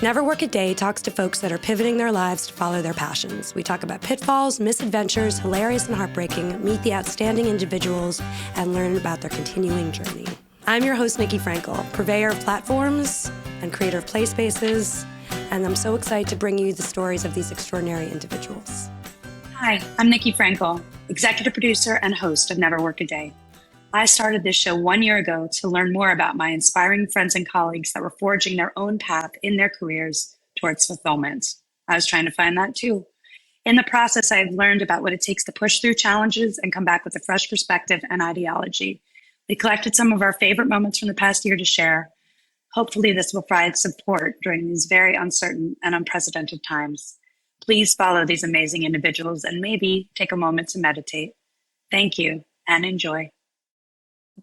Never Work a Day talks to folks that are pivoting their lives to follow their passions. We talk about pitfalls, misadventures, hilarious and heartbreaking, meet the outstanding individuals, and learn about their continuing journey. I'm your host, Nickey Frankel, purveyor of platforms and creator of play spaces, and I'm so excited to bring you the stories of these extraordinary individuals. Hi, I'm Nickey Frankel, executive producer and host of Never Work a Day. I started this show 1 year ago to learn more about my inspiring friends and colleagues that were forging their own path in their careers towards fulfillment. I was trying to find that too. In the process, I've learned about what it takes to push through challenges and come back with a fresh perspective and ideology. We collected some of our favorite moments from the past year to share. Hopefully this will provide support during these very uncertain and unprecedented times. Please follow these amazing individuals and maybe take a moment to meditate. Thank you and enjoy.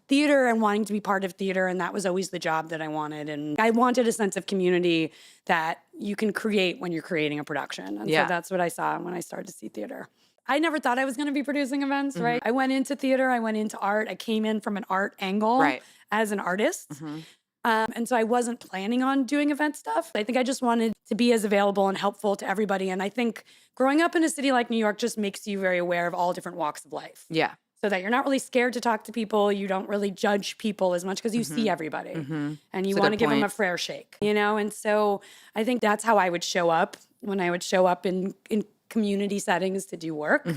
Theater and wanting to be part of theater, and that was always the job that I wanted. And I wanted a sense of community that you can create when you're creating a production. And so that's what I saw when I started to see theater. I never thought I was going to be producing events, right? I went into theater, I went into art. I came in from an art angle as an artist. And so I wasn't planning on doing event stuff. I think I just wanted to be as available and helpful to everybody. And I think growing up in a city like New York just makes you very aware of all different walks of life. Yeah. So that you're not really scared to talk to people. You don't really judge people as much because you see everybody. And you want to give them a fair shake, you know? And so I think that's how I would show up when I would show up in community settings to do work.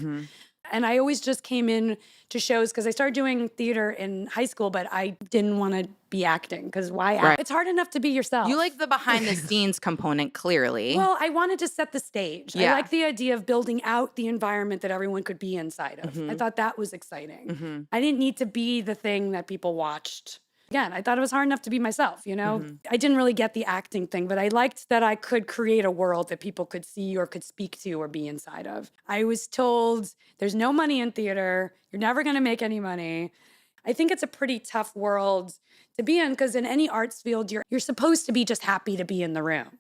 And I always just came in to shows because I started doing theater in high school, but I didn't want to be acting because why act? It's hard enough to be yourself. You like the behind the scenes component, clearly. Well, I wanted to set the stage. I like the idea of building out the environment that everyone could be inside of. I thought that was exciting. I didn't need to be the thing that people watched. Again, I thought it was hard enough to be myself, you know? I didn't really get the acting thing, but I liked that I could create a world that people could see or could speak to or be inside of. I was told there's no money in theater. You're never going to make any money. I think it's a pretty tough world to be in because in any arts field, you're supposed to be just happy to be in the room.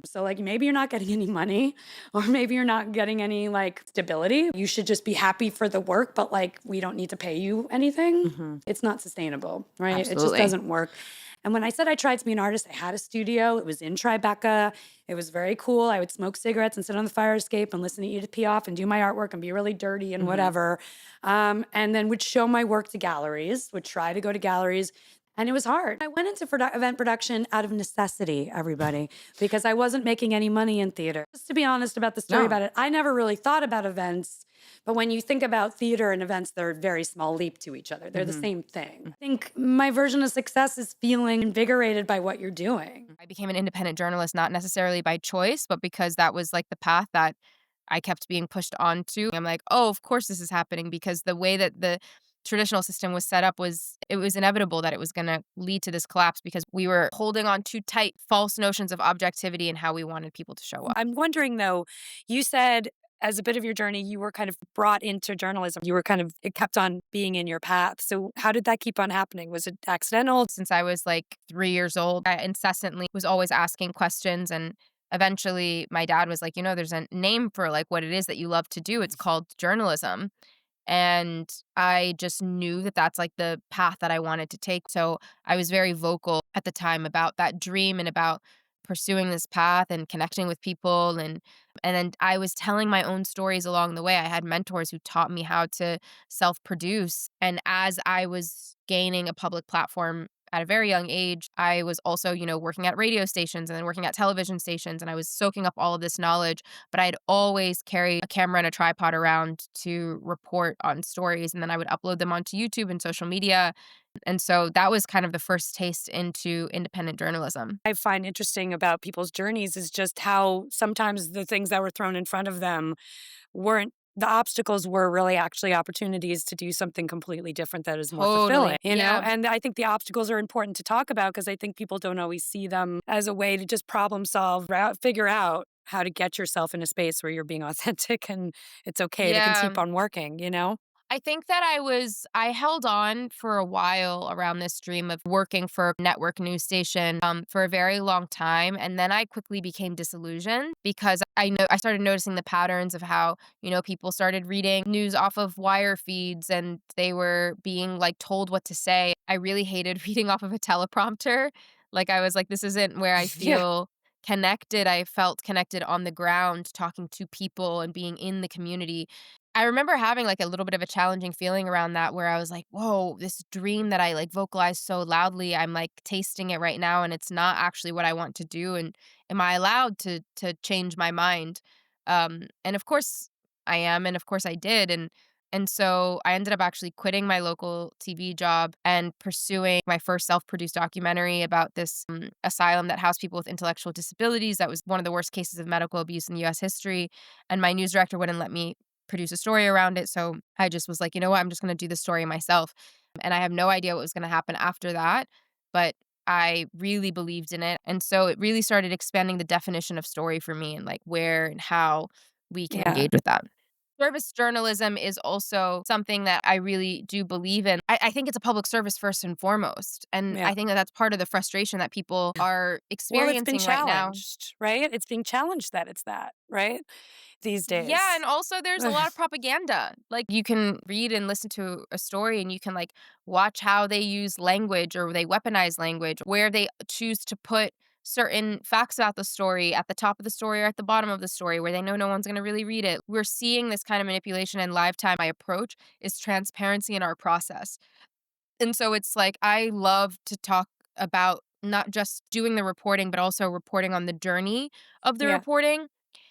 So like maybe you're not getting any money or maybe you're not getting any like stability. You should just be happy for the work, but like we don't need to pay you anything. It's not sustainable, right? Absolutely. It just doesn't work. And when I said I tried to be an artist, I had a studio. It was in Tribeca. It was very cool. I would smoke cigarettes and sit on the fire escape and listen to Edith Piaf and do my artwork and be really dirty and whatever. And then would show my work to galleries, would try to go to galleries. And it was hard. I went into event production out of necessity, everybody, because I wasn't making any money in theater. Just to be honest about the story about it, I never really thought about events. But when you think about theater and events, they're a very small leap to each other. They're the same thing. I think my version of success is feeling invigorated by what you're doing. I became an independent journalist, not necessarily by choice, but because that was like the path that I kept being pushed onto. I'm like, oh, of course this is happening because the way that the traditional system was set up it was inevitable that it was going to lead to this collapse because we were holding on too tight false notions of objectivity and how we wanted people to show up. I'm wondering though, you said as a bit of your journey, you were kind of brought into journalism. It kept on being in your path. So how did that keep on happening? Was it accidental? Since I was like 3 years old, I incessantly was always asking questions, and eventually my dad was like, there's a name for like what it is that you love to do. It's called journalism. And I just knew that that's like the path that I wanted to take. So I was very vocal at the time about that dream and about pursuing this path and connecting with people. And then I was telling my own stories along the way. I had mentors who taught me how to self-produce. And as I was gaining a public platform at a very young age, I was also, working at radio stations and then working at television stations, and I was soaking up all of this knowledge, but I'd always carry a camera and a tripod around to report on stories, and then I would upload them onto YouTube and social media. And so that was kind of the first taste into independent journalism. I find interesting about people's journeys is just how sometimes the things that were thrown in front of them the obstacles were really actually opportunities to do something completely different that is more fulfilling, you know? And I think the obstacles are important to talk about because I think people don't always see them as a way to just problem solve, figure out how to get yourself in a space where you're being authentic and it's okay to keep on working, you know? I think that I held on for a while around this dream of working for a network news station for a very long time. And then I quickly became disillusioned because I started noticing the patterns of how, people started reading news off of wire feeds and they were being like told what to say. I really hated reading off of a teleprompter. Like I was like, this isn't where I feel connected. I felt connected on the ground, talking to people and being in the community. I remember having like a little bit of a challenging feeling around that where I was like, whoa, this dream that I like vocalized so loudly, I'm like tasting it right now and it's not actually what I want to do. And am I allowed to change my mind? And of course I am, and of course I did. And so I ended up actually quitting my local TV job and pursuing my first self-produced documentary about this asylum that housed people with intellectual disabilities. That was one of the worst cases of medical abuse in US history. And my news director wouldn't let me produce a story around it. So I just was like, you know what? I'm just going to do the story myself. And I have no idea what was going to happen after that. But I really believed in it. And so it really started expanding the definition of story for me and like where and how we can engage with that. Service journalism is also something that I really do believe in. I think it's a public service first and foremost. And Yeah. I think that that's part of the frustration that people are Well, experiencing it's been right now. challenged, right? It's being challenged that it's that, right? These days. Yeah, and also there's a lot of propaganda. Like you can read and listen to a story and you can like watch how they use language or they weaponize language, where they choose to put certain facts about the story at the top of the story or at the bottom of the story where they know no one's going to really read it. We're seeing this kind of manipulation in live time. My approach is transparency in our process. And so it's like I love to talk about not just doing the reporting, but also reporting on the journey of the Yeah. reporting.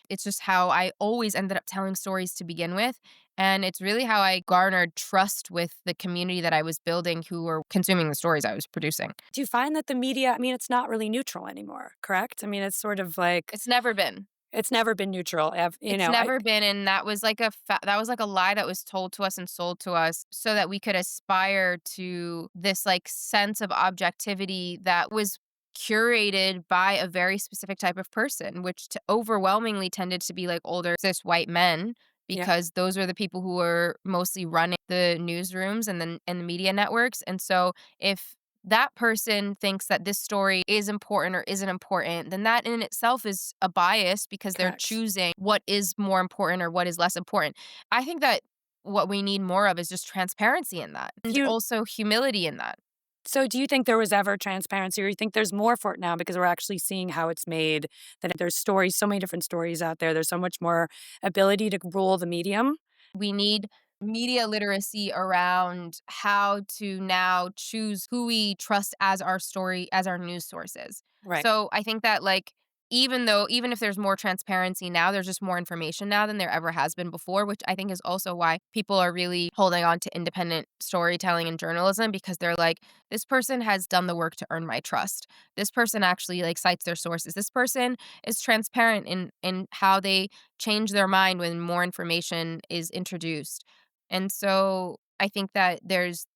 It's just how I always ended up telling stories to begin with. And it's really how I garnered trust with the community that I was building who were consuming the stories I was producing. Do you find that the media, I mean, it's not really neutral anymore, correct? I mean, it's sort of like, It's never been. it's never been neutral. It's never been, and that was like that was like a lie that was told to us and sold to us so that we could aspire to this like sense of objectivity that was curated by a very specific type of person, which overwhelmingly tended to be like older cis white men Yeah. because those were the people who were mostly running the newsrooms and the media networks. And so if that person thinks that this story is important or isn't important, then that in itself is a bias because they're Correct. choosing what is more important or what is less important. I think that what we need more of is just transparency in that and also humility in that. So do you think there was ever transparency, or you think there's more for it now because we're actually seeing how it's made, that there's stories, so many different stories out there. There's so much more ability to rule the medium. We need media literacy around how to now choose who we trust as our story, as our news sources. Right. So I think that like even if there's more transparency now, there's just more information now than there ever has been before, which I think is also why people are really holding on to independent storytelling and journalism because they're like, this person has done the work to earn my trust. This person actually like cites their sources. This person is transparent in how they change their mind when more information is introduced. And so I think that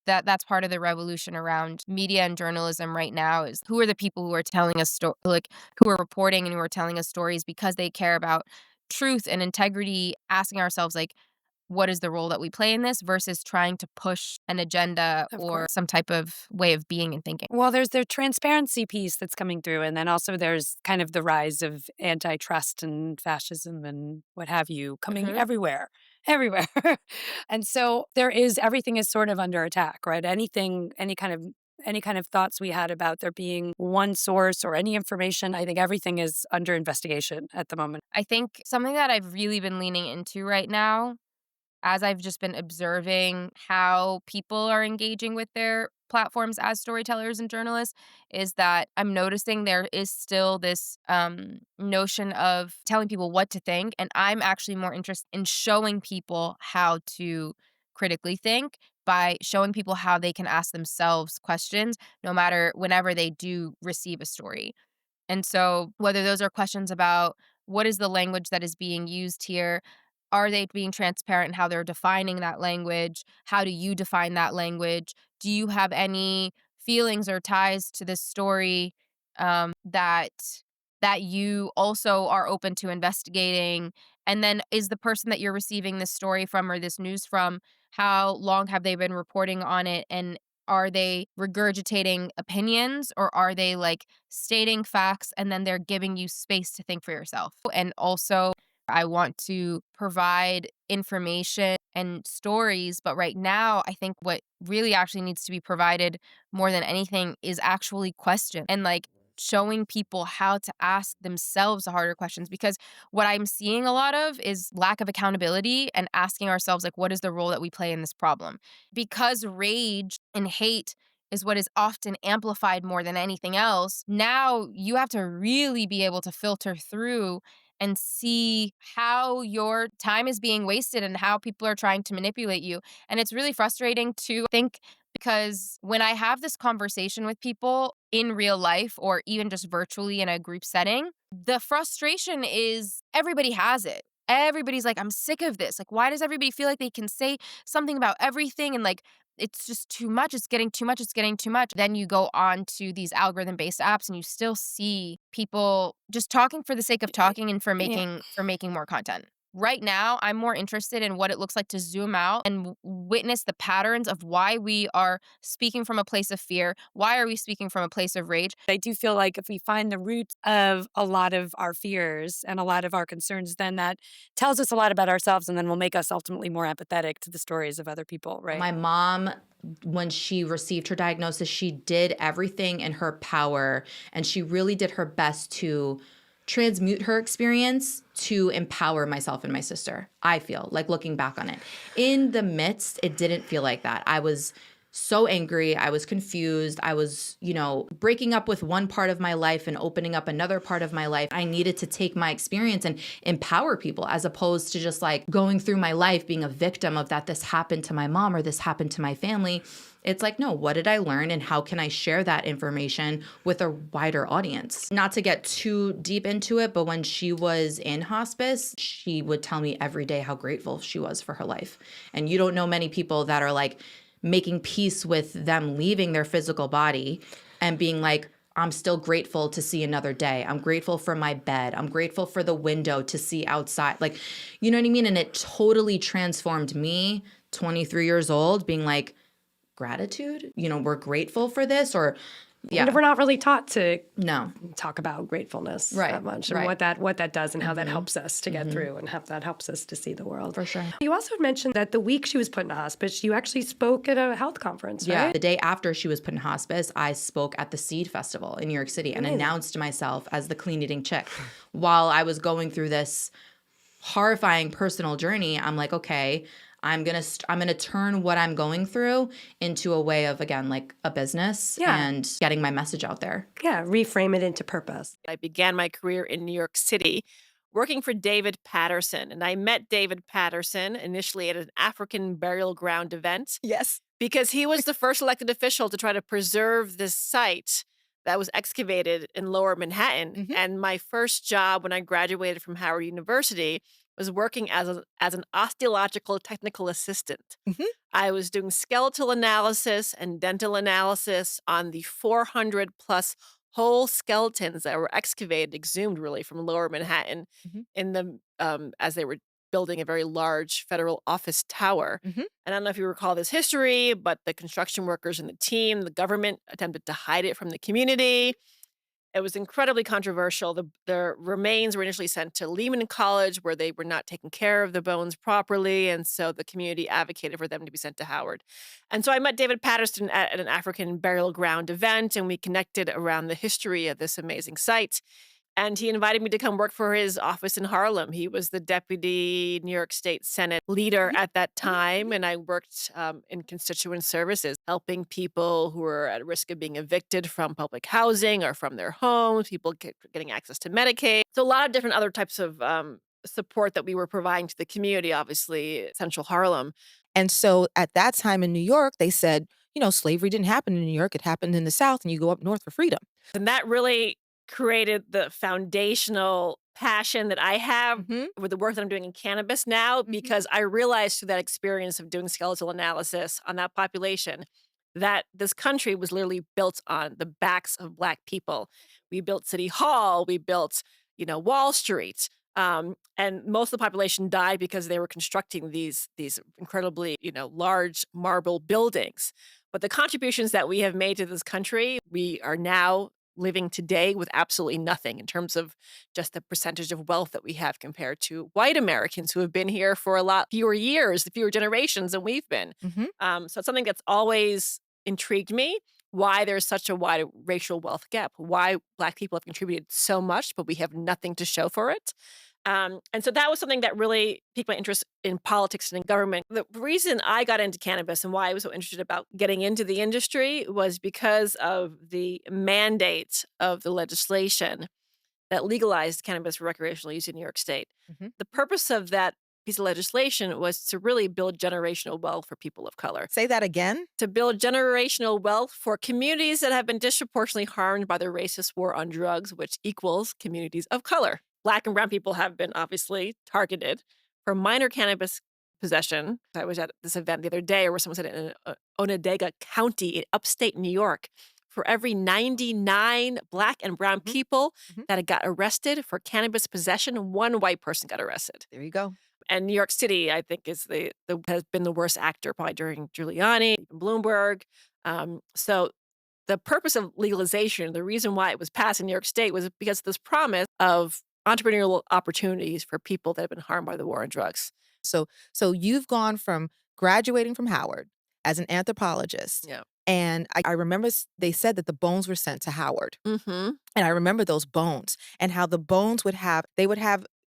that's part of the revolution around media and journalism right now is who are the people who are telling us like who are reporting and who are telling us stories because they care about truth and integrity, asking ourselves like what is the role that we play in this versus trying to push an agenda Of or course. some type of way of being and thinking. Well, there's the transparency piece that's coming through. And then also there's kind of the rise of antitrust and fascism and what have you coming everywhere. And so everything is sort of under attack, right? Any kind of thoughts we had about there being one source or any information, I think everything is under investigation at the moment. I think something that I've really been leaning into right now as I've just been observing how people are engaging with their platforms as storytellers and journalists is that I'm noticing there is still this notion of telling people what to think. And I'm actually more interested in showing people how to critically think by showing people how they can ask themselves questions no matter whenever they do receive a story. And so, whether those are questions about what is the language that is being used here, are they being transparent in how they're defining that language? How do you define that language? Do you have any feelings or ties to this story that you also are open to investigating? And then, is the person that you're receiving this story from or this news from, how long have they been reporting on it? And are they regurgitating opinions or are they like stating facts and then they're giving you space to think for yourself? And also, I want to provide information and stories, but right now, I think what really actually needs to be provided more than anything is actually question and like showing people how to ask themselves the harder questions, because what I'm seeing a lot of is lack of accountability and asking ourselves, like, what is the role that we play in this problem? Because rage and hate is what is often amplified more than anything else. Now you have to really be able to filter through and see how your time is being wasted and how people are trying to manipulate you. And it's really frustrating to think, because when I have this conversation with people in real life or even just virtually in a group setting, the frustration is everybody has it. Everybody's like, I'm sick of this. Like, why does everybody feel like they can say something about everything? And like, it's just too much. It's getting too much. It's getting too much. Then you go on to these algorithm-based apps and you still see people just talking for the sake of talking and for making more content. Right now, I'm more interested in what it looks like to zoom out and witness the patterns of why we are speaking from a place of fear. Why are we speaking from a place of rage? I do feel like if we find the roots of a lot of our fears and a lot of our concerns, then that tells us a lot about ourselves and then will make us ultimately more empathetic to the stories of other people, right? My mom, when she received her diagnosis, she did everything in her power, and she really did her best to transmute her experience to empower myself and my sister. I feel like, looking back on it. In the midst, it didn't feel like that. I was so angry. I was confused. I was, breaking up with one part of my life and opening up another part of my life. I needed to take my experience and empower people, as opposed to just like going through my life being a victim of that this happened to my mom or this happened to my family. It's like, no, what did I learn and how can I share that information with a wider audience? Not to get too deep into it, but when she was in hospice, she would tell me every day how grateful she was for her life. And you don't know many people that are like making peace with them leaving their physical body and being like, I'm still grateful to see another day. I'm grateful for my bed. I'm grateful for the window to see outside. Like, you know what I mean? And it totally transformed me, 23 years old, being like, gratitude, we're grateful for this, or And we're not really taught to no talk about gratefulness Right, that much, and right. what that does and how that helps us to get through and how that helps us to see the world. for sure. You also mentioned that the week she was put in hospice, you actually spoke at a health conference, right? The day after she was put in hospice, I spoke at the Seed Festival in New York City and announced myself as the clean eating chick. While I was going through this horrifying personal journey, I'm like, okay, I'm gonna turn what I'm going through into a way of, again, like a business and getting my message out there. Yeah, reframe it into purpose. I began my career in New York City working for David Patterson. And I met David Patterson initially at an African burial ground event. Yes. Because he was the first elected official to try to preserve this site that was excavated in Lower Manhattan. Mhm. And my first job when I graduated from Howard University was working as an osteological technical assistant. Mhm. I was doing skeletal analysis and dental analysis on the 400 plus whole skeletons that were excavated, exhumed really from Lower Manhattan Mhm. in the as they were building a very large federal office tower. Mhm. And I don't know if you recall this history, but the construction workers and the team, the government attempted to hide it from the community. It was incredibly controversial. The remains were initially sent to Lehman College, where they were not taking care of the bones properly, and so the community advocated for them to be sent to Howard. And so I met David Patterson at an African burial ground event, and we connected around the history of this amazing site. And he invited me to come work for his office in Harlem. He was the deputy New York State Senate leader at that time. And I worked in constituent services, helping people who were at risk of being evicted from public housing or from their homes, people getting access to Medicaid. So a lot of different other types of support that we were providing to the community, obviously, Central Harlem. And so at that time in New York, they said, slavery didn't happen in New York. It happened in the South, and you go up north for freedom. And that really created the foundational passion that I have with the work that I'm doing in cannabis now, because I realized through that experience of doing skeletal analysis on that population that this country was literally built on the backs of Black people. We built City Hall, we built, Wall Street. And most of the population died because they were constructing these incredibly, large marble buildings. But the contributions that we have made to this country, we are now living today with absolutely nothing in terms of just the percentage of wealth that we have compared to white Americans who have been here for a lot fewer years, fewer generations than we've been. So it's something that's always intrigued me. why there's such a wide racial wealth gap, why Black people have contributed so much, but we have nothing to show for it. And so that was something that really piqued my interest in politics and in government. The reason I got into cannabis and why I was so interested about getting into the industry was because of the mandate of the legislation that legalized cannabis for recreational use in New York State. Mhm. The purpose of that piece of legislation was to really build generational wealth for people of color. Say that again. To build generational wealth for communities that have been disproportionately harmed by the racist war on drugs, which equals communities of color. Black and brown people have been obviously targeted for minor cannabis possession. I was at this event the other day where someone said in Onondaga County in upstate New York, for every 99 Black and brown people Mhm. that had got arrested for cannabis possession, one white person got arrested. There you go. And New York City, I think, is has been the worst actor probably during Giuliani, Bloomberg. So the purpose of legalization, the reason why it was passed in New York State was because of this promise of entrepreneurial opportunities for people that have been harmed by the war on drugs. So you've gone from graduating from Howard as an anthropologist. Yeah. And I remember they said that the bones were sent to Howard. Mm-hmm. And I remember those bones and how the bones would have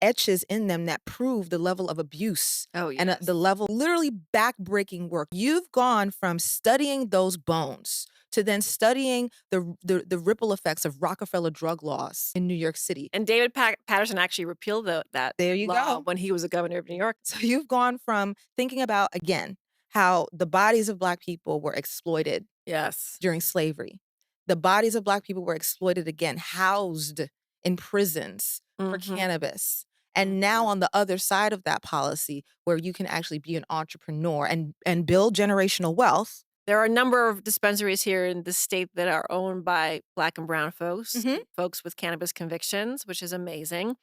etches in them that prove the level of abuse Oh, yes. and the level, literally backbreaking work. You've gone from studying those bones to then studying the ripple effects of Rockefeller drug laws in New York City. And David Patterson actually repealed that There you law go. when he was the governor of New York. So you've gone from thinking about, again, how the bodies of Black people were exploited Yes. during slavery. The bodies of Black people were exploited again, housed in prisons for Mhm. cannabis. And now on the other side of that policy, where you can actually be an entrepreneur and build generational wealth. There are a number of dispensaries here in the state that are owned by Black and brown folks, Mhm. folks with cannabis convictions, which is amazing.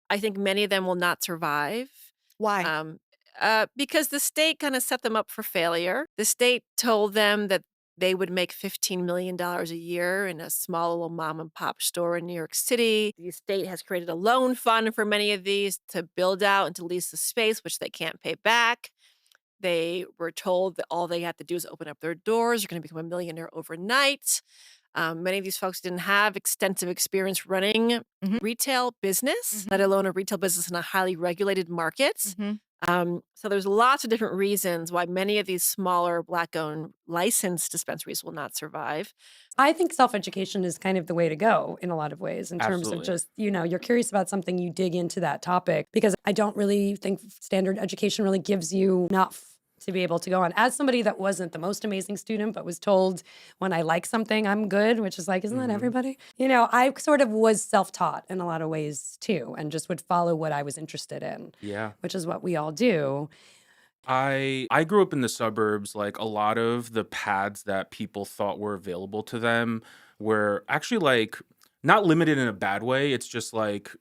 I think many of them will not survive. Why? Because the state kind of set them up for failure. The state told them that they would make $15 million a year in a small little mom and pop store in New York City. The state has created a loan fund for many of these to build out and to lease the space, which they can't pay back. They were told that all they had to do is open up their doors. You're going to become a millionaire overnight. Many of these folks didn't have extensive experience running Mhm. retail business, Mhm. let alone a retail business in a highly regulated market. Mhm. So there's lots of different reasons why many of these smaller Black-owned licensed dispensaries will not survive. I think self-education is kind of the way to go in a lot of ways in terms of Absolutely. just, you're curious about something, you dig into that topic, because I don't really think standard education really gives you enough to be able to go on. As somebody that wasn't the most amazing student, but was told when I like something, I'm good, which is like, isn't that Mhm. everybody? I sort of was self-taught in a lot of ways too, and just would follow what I was interested in, Yeah. which is what we all do. I grew up in the suburbs. Like a lot of the paths that people thought were available to them were actually like not limited in a bad way. It's just like,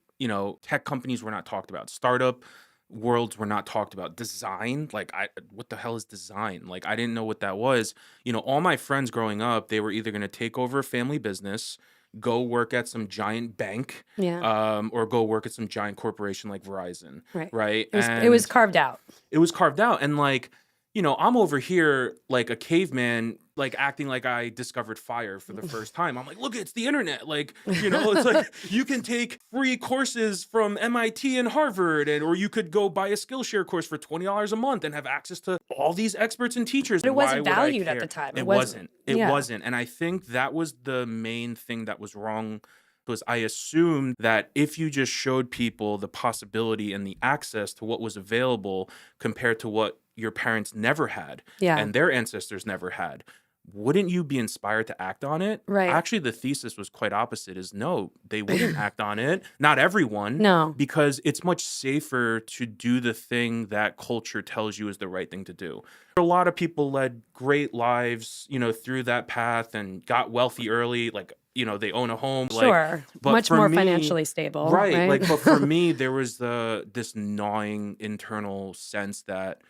tech companies were not talked about. Startup worlds were not talked about. Design, like what the hell is design? Like I didn't know what that was. All my friends growing up, they were either going to take over a family business, go work at some giant bank, Yeah, or go work at some giant corporation like Verizon, right. right? It was carved out. It was carved out. And like, I'm over here like a caveman, like acting like I discovered fire for the first time. I'm like, look, it's the internet. Like, it's like you can take free courses from MIT and Harvard, or you could go buy a Skillshare course for $20 a month and have access to all these experts and teachers. But it wasn't Why would I valued at care? the time. It wasn't. It Yeah. wasn't. And I think that was the main thing that was wrong. Was I assumed that if you just showed people the possibility and the access to what was available compared to what your parents never had Yeah. and their ancestors never had, wouldn't you be inspired to act on it? Right. Actually, the thesis was quite opposite, is no, they wouldn't act on it. Not everyone. No. Because it's much safer to do the thing that culture tells you is the right thing to do. A lot of people led great lives, through that path and got wealthy early. Like, they own a home. Sure. but Much for more me- financially stable. Right. Like, but for me, there was this gnawing internal sense that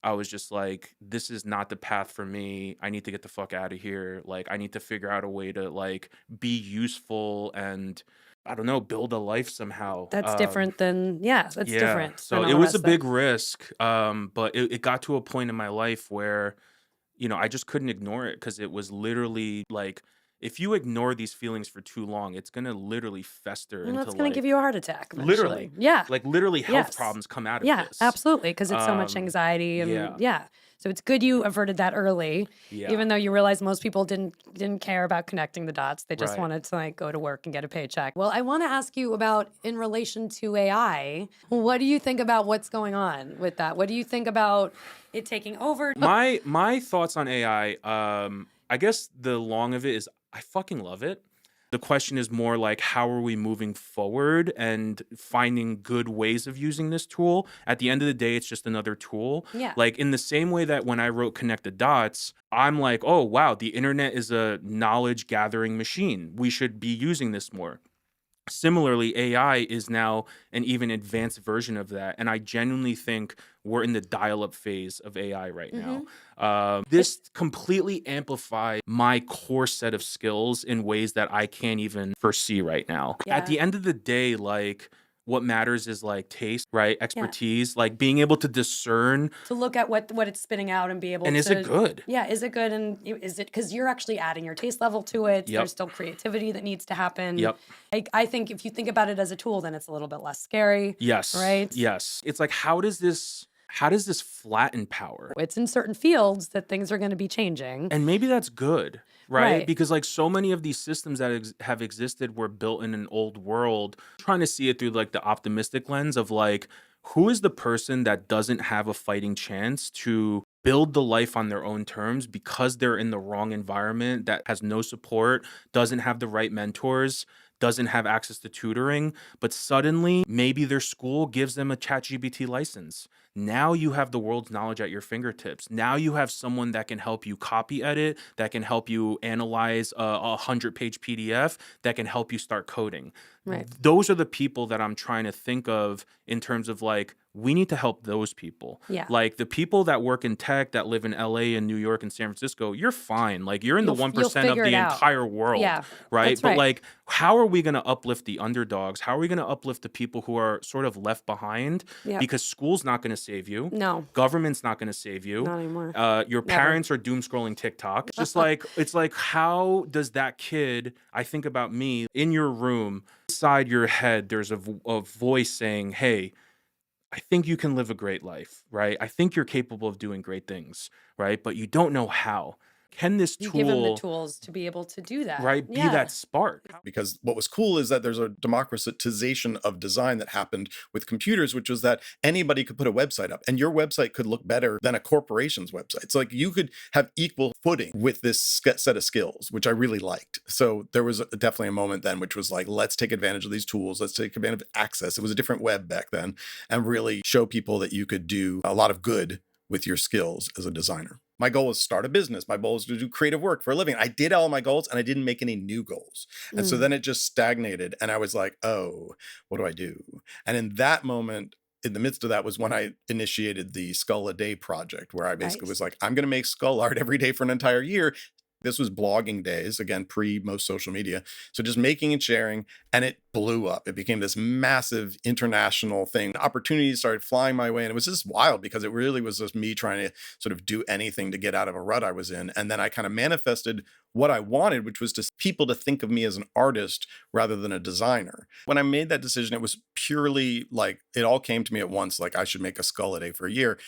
I was just like, this is not the path for me. I need to get the fuck out of here. Like, I need to figure out a way to like be useful and I don't know, build a life somehow. That's different than, that's different. So than it all was that a big stuff. risk. But it got to a point in my life where I just couldn't ignore it because it was literally like, if you ignore these feelings for too long, it's gonna literally fester And into that's going to give like you a heart attack eventually. literally, Yeah. like literally health Yes. problems come out of Yeah, this. absolutely. Because it's so much anxiety and Yeah, yeah. So it's good you averted that early, yeah, even though you realized most people didn't care about connecting the dots. They just right. wanted to like go to work and get a paycheck. Well, I want to ask you about in relation to AI. What do you think about what's going on with that? What do you think about it taking over? My thoughts on AI, I guess the long of it is I fucking love it. The question is more like, how are we moving forward and finding good ways of using this tool? At the end of the day, it's just another tool. Yeah. Like in the same way that when I wrote Connect the Dots, I'm like, oh, wow, the internet is a knowledge gathering machine. We should be using this more. Similarly, AI is now an even advanced version of that. And I genuinely think we're in the dial-up phase of AI right now. This completely amplified my core set of skills in ways that I can't even foresee right now. At the end of the day, like, what matters is like taste, right? Expertise, like being able to discern. To look at what it's spitting out and be able to. And is it good? Yeah, is it good? And is it, because you're actually adding your taste level to it. Yep. There's still creativity that needs to happen. Yep. I think if you think about it as a tool, then it's a little bit less scary. Yes. Right? Yes. It's like, how does this flatten power? It's in certain fields that things are going to be changing. And maybe that's good, right? Right. Because like so many of these systems that have existed were built in an old world. Trying to see it through like the optimistic lens of like, who is the person that doesn't have a fighting chance to build the life on their own terms because they're in the wrong environment, that has no support, doesn't have the right mentors, doesn't have access to tutoring, but suddenly maybe their school gives them a ChatGPT license. Now you have the world's knowledge at your fingertips. Now you have someone that can help you copy edit, that can help you analyze a 100-page PDF, that can help you start coding. Right. Those are the people that I'm trying to think of in terms of like, we need to help those people. Yeah. Like the people that work in tech that live in LA and New York and San Francisco, you're fine. Like you're in the 1% of figure the it out. entire world. Yeah, Right. that's But right. like, how are we going to uplift the underdogs? How are we going to uplift the people who are sort of left behind? Yeah. Because school's not going to save you. No, Government's not going to save you. not anymore. Your parents are doom scrolling TikTok. Just like, it's like, how does that kid, I think about me, in your room, inside your head, there's a voice saying, hey, I think you can live a great life, right? I think you're capable of doing great things, right? But you don't know how. Can this You tool, give them the tools to be able to do that. right, be Yeah. that spark? Because what was cool is that there's a democratization of design that happened with computers, which was that anybody could put a website up and your website could look better than a corporation's website. It's like you could have equal footing with this set of skills, which I really liked. So there was definitely a moment then, which was like, let's take advantage of these tools. Let's take advantage of access. It was a different web back then, and really show people that you could do a lot of good with your skills as a designer. My goal was to start a business. My goal was to do creative work for a living. I did all my goals and I didn't make any new goals. And so then it just stagnated. And I was like, oh, what do I do? And in that moment, in the midst of that was when I initiated the Skull a Day project, where I basically was like, I'm going to make skull art every day for an entire year. This was blogging days, again, pre most social media. So just making and sharing, and it blew up. It became this massive international thing. Opportunities started flying my way, and it was just wild because it really was just me trying to sort of do anything to get out of a rut I was in. And then I kind of manifested what I wanted, which was just people to think of me as an artist rather than a designer. When I made that decision, it was purely like, it all came to me at once, like I should make a skull a day for a year.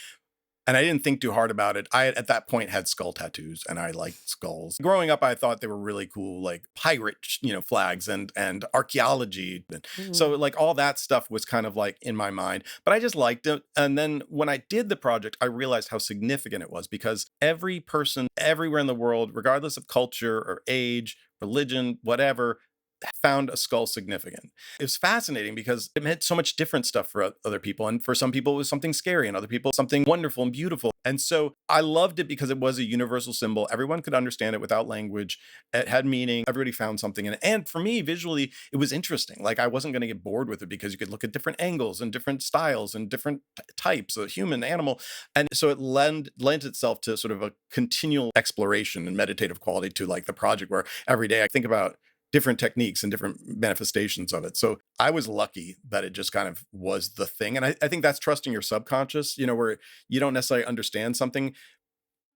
And I didn't think too hard about it. I, at that point, had skull tattoos and I liked skulls. Growing up, I thought they were really cool, like pirate, flags and archaeology. So like all that stuff was kind of like in my mind, but I just liked it. And then when I did the project, I realized how significant it was because every person everywhere in the world, regardless of culture or age, religion, whatever, found a skull significant. It was fascinating because it meant so much different stuff for other people. And for some people, it was something scary, and other people, something wonderful and beautiful. And so I loved it because it was a universal symbol. Everyone could understand it without language. It had meaning. Everybody found something in it. And for me, visually, it was interesting. Like I wasn't going to get bored with it because you could look at different angles and different styles and different types of human, animal. And so it lent itself to sort of a continual exploration and meditative quality to like the project, where every day I think about different techniques and different manifestations of it. So I was lucky that it just kind of was the thing. And I think that's trusting your subconscious, where you don't necessarily understand something.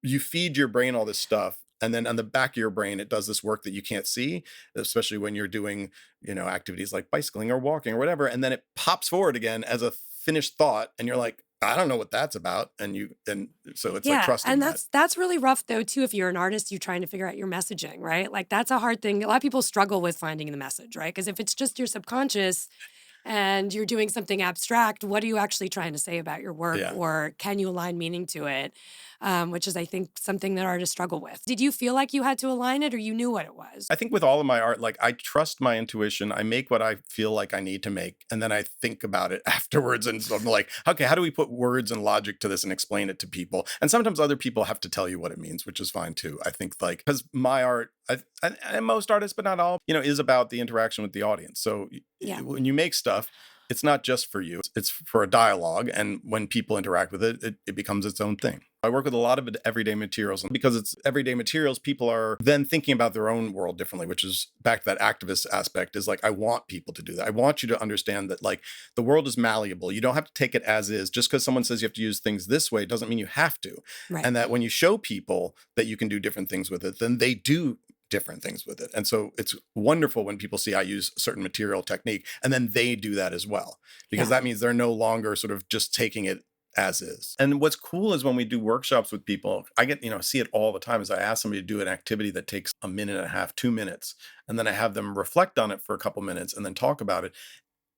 you feed your brain all this stuff, and then on the back of your brain, it does this work that you can't see, especially when you're doing, activities like bicycling or walking or whatever. And then it pops forward again as a finished thought. And you're like, I don't know what that's about. And so it's like trusting and that. that's really rough though too. If you're an artist, you're trying to figure out your messaging, right? Like that's a hard thing. A lot of people struggle with finding the message, right? Because if it's just your subconscious and you're doing something abstract, what are you actually trying to say about your work, or can you align meaning to it? Which is, I think, something that artists struggle with. Did you feel like you had to align it, or you knew what it was? I think with all of my art, like I trust my intuition. I make what I feel like I need to make, and then I think about it afterwards. And so I'm like, okay, how do we put words and logic to this and explain it to people? And sometimes other people have to tell you what it means, which is fine too. I think because my art, and most artists, but not all, is about the interaction with the audience. So when you make stuff, it's not just for you. It's for a dialogue. And when people interact with it, it becomes its own thing. I work with a lot of everyday materials. And because it's everyday materials, people are then thinking about their own world differently, which is back to that activist aspect, is like, I want people to do that. I want you to understand that like the world is malleable. You don't have to take it as is. Just because someone says you have to use things this way doesn't mean you have to. Right. And that when you show people that you can do different things with it, then they do different things with it. And so it's wonderful when people see I use a certain material technique and then they do that as well, because that means they're no longer sort of just taking it as is. And what's cool is when we do workshops with people, I get, see it all the time, is I ask somebody to do an activity that takes a minute and a half, 2 minutes, and then I have them reflect on it for a couple minutes and then talk about it.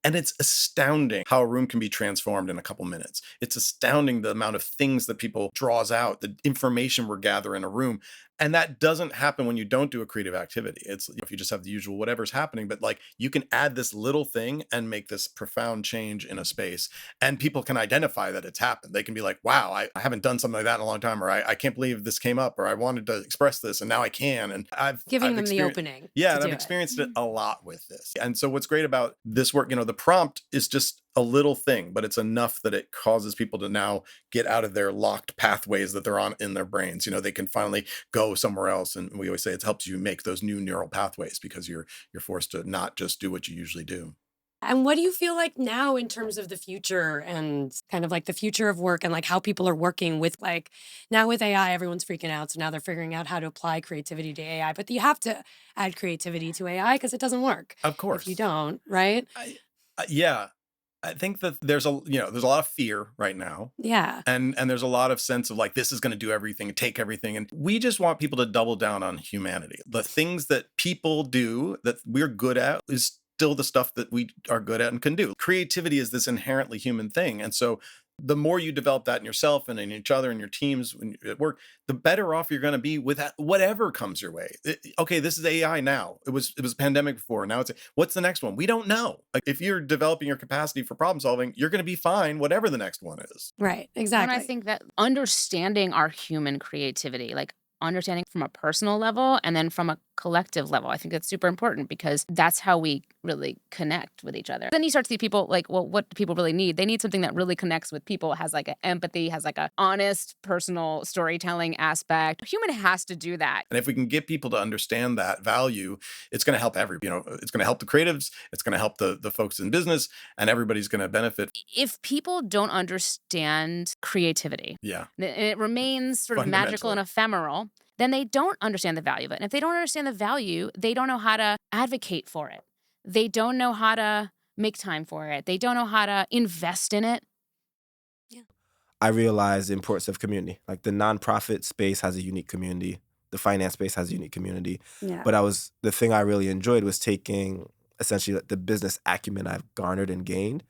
And it's astounding how a room can be transformed in a couple minutes. It's astounding the amount of things that people draws out, the information we're gathering in a room. And that doesn't happen when you don't do a creative activity. It's if you just have the usual whatever's happening, but like you can add this little thing and make this profound change in a space, and people can identify that it's happened. They can be like, wow, I haven't done something like that in a long time, or I can't believe this came up, or I wanted to express this and now I can. And I've Giving them the opening. Yeah, and I've experienced it a lot with this. And so what's great about this work, the prompt is just a little thing, but it's enough that it causes people to now get out of their locked pathways that they're on in their brains. They can finally go somewhere else. And we always say it helps you make those new neural pathways because you're forced to not just do what you usually do. And what do you feel like now in terms of the future and kind of like the future of work and like how people are working with like now with AI, everyone's freaking out. So now they're figuring out how to apply creativity to AI, but you have to add creativity to AI because it doesn't work. Of course. If you don't, right? I think that there's a lot of fear right now. Yeah. And there's a lot of sense of like, this is going to do everything, take everything. And we just want people to double down on humanity. The things that people do that we're good at is still the stuff that we are good at and can do. Creativity is this inherently human thing. And so the more you develop that in yourself and in each other and your teams when you're at work, the better off you're going to be with whatever comes your way. Okay, this is AI now. It was a pandemic before. Now what's the next one? We don't know. Like if you're developing your capacity for problem solving, you're going to be fine, whatever the next one is. Right, exactly. And I think that understanding our human creativity, like understanding from a personal level and then from a collective level, I think that's super important because that's how we really connect with each other. Then you start to see people like, well, what do people really need? They need something that really connects with people, has like an empathy, has like a honest personal storytelling aspect. A human has to do that. And if we can get people to understand that value, it's going to help it's going to help the creatives, it's going to help the folks in business, and everybody's going to benefit. If people don't understand creativity, and it remains sort of magical and ephemeral, then they don't understand the value of it. And if they don't understand the value, they don't know how to advocate for it. They don't know how to make time for it. They don't know how to invest in it. Yeah. I realized the importance of community. Like the nonprofit space has a unique community. The finance space has a unique community. Yeah. But the thing I really enjoyed was taking essentially the business acumen I've garnered and gained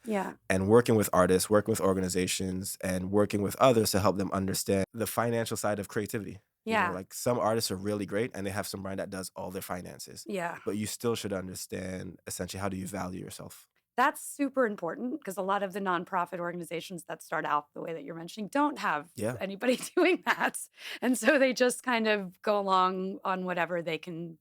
and working with artists, working with organizations, and working with others to help them understand the financial side of creativity. Yeah. Like some artists are really great and they have some brand that does all their finances. Yeah. But you still should understand essentially how do you value yourself. That's super important because a lot of the nonprofit organizations that start out the way that you're mentioning don't have anybody doing that. And so they just kind of go along on whatever they can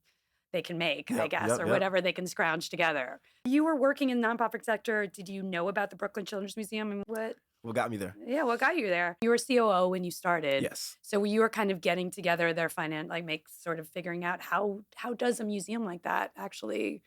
make, I guess, or whatever they can scrounge together. You were working in the nonprofit sector. Did you know about the Brooklyn Children's Museum and what got me there? Yeah, what got you there? You were COO when you started. Yes. So you were kind of getting together their finance, like sort of figuring out how does a museum like that actually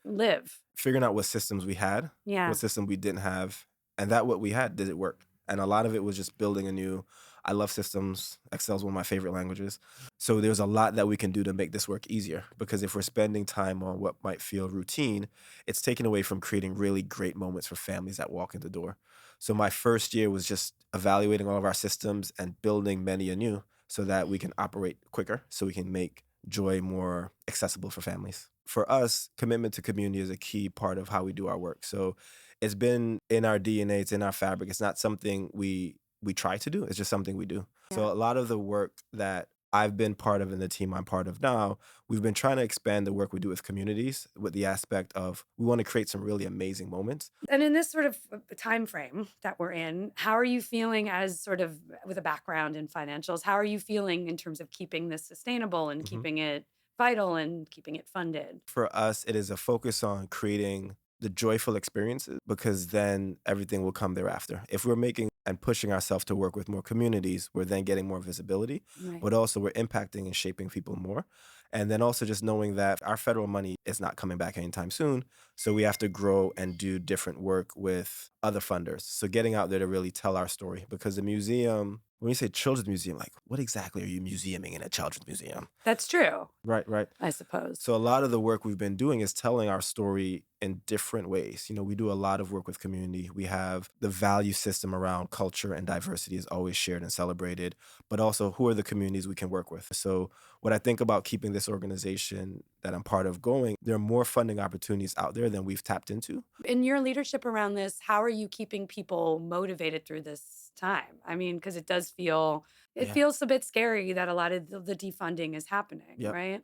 live? Figuring out what systems we had, what system we didn't have, and that what we had, did it work? And a lot of it was just building a new I love systems. Excel is one of my favorite languages. So there's a lot that we can do to make this work easier, because if we're spending time on what might feel routine, it's taken away from creating really great moments for families that walk in the door. So my first year was just evaluating all of our systems and building many anew so that we can operate quicker, so we can make joy more accessible for families. For us, commitment to community is a key part of how we do our work. So it's been in our DNA, it's in our fabric. It's not something we try to do, it's just something we do. Yeah. So a lot of the work that I've been part of in the team I'm part of now, we've been trying to expand the work we do with communities with the aspect of we want to create some really amazing moments. And in this sort of time frame that we're in, how are you feeling as sort of with a background in financials? How are you feeling in terms of keeping this sustainable and keeping it vital and keeping it funded? For us, it is a focus on creating the joyful experiences, because then everything will come thereafter. If we're making and pushing ourselves to work with more communities, we're then getting more visibility, Right. but also we're impacting and shaping people more. And then also just knowing that our federal money is not coming back anytime soon. So we have to grow and do different work with other funders. So getting out there to really tell our story, because the museum, when you say children's museum, like what exactly are you museuming in a children's museum? That's true, Right, right. I suppose. So a lot of the work we've been doing is telling our story in different ways. You know, we do a lot of work with community. We have the value system around culture and diversity is always shared and celebrated, but also who are the communities we can work with. So what I think about keeping this organization that I'm part of going, there are more funding opportunities out there than we've tapped into. In your leadership around this, how are you keeping people motivated through this time? I mean, because it does feel, it Yeah. feels a bit scary that a lot of the defunding is happening, Yep. right?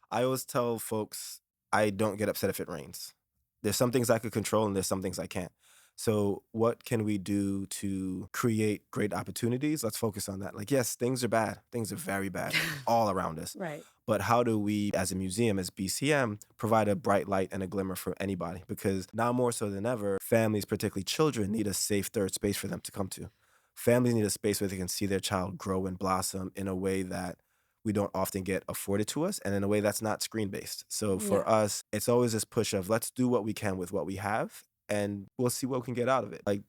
I always tell folks I don't get upset if it rains. There's some things I could control and there's some things I can't. So what can we do to create great opportunities? Let's focus on that. Like, yes, things are bad. Things are very bad all around us. Right. But how do we, as a museum, as BCM, provide a bright light and a glimmer for anybody? Because now more so than ever, families, particularly children, need a safe third space for them to come to. Families need a space where they can see their child grow and blossom in a way that we don't often get afforded to us, and in a way that's not screen-based. So for Yeah. us, it's always this push of let's do what we can with what we have, and we'll see what we can get out of it. Like,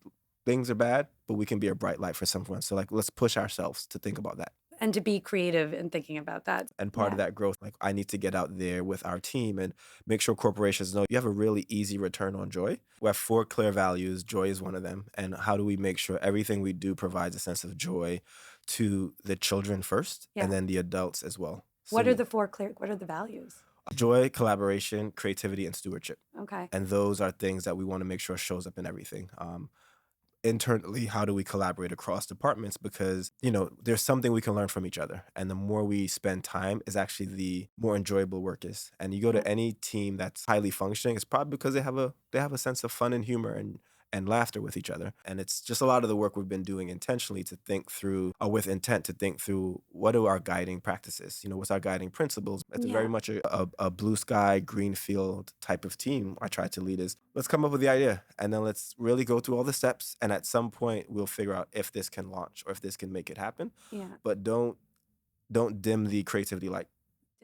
things are bad, but we can be a bright light for someone. So like, let's push ourselves to think about that. And to be creative in thinking about that. And part of Yeah. that growth, like I need to get out there with our team and make sure corporations know you have a really easy return on joy. We have 4 clear values. Joy is one of them. And how do we make sure everything we do provides a sense of joy to the children first, Yeah. and then the adults as well. What So are the 4 clear, what are the values? joy, collaboration, creativity, and stewardship. Okay. And those are things that we want to make sure shows up in everything. Internally, how do we collaborate across departments? Because, you know, there's something we can learn from each other. And the more we spend time is actually the more enjoyable work is. And you go to any team that's highly functioning, it's probably because they have a sense of fun and humor and laughter with each other. And it's just a lot of the work we've been doing intentionally to think through, or with intent to think through, what are our guiding practices? You know, what's our guiding principles? It's very Yeah. much a blue sky, green field type of team I try to lead is, let's come up with the idea and then let's really go through all the steps. And at some point we'll figure out if this can launch or if this can make it happen. Yeah. But don't dim the creativity light.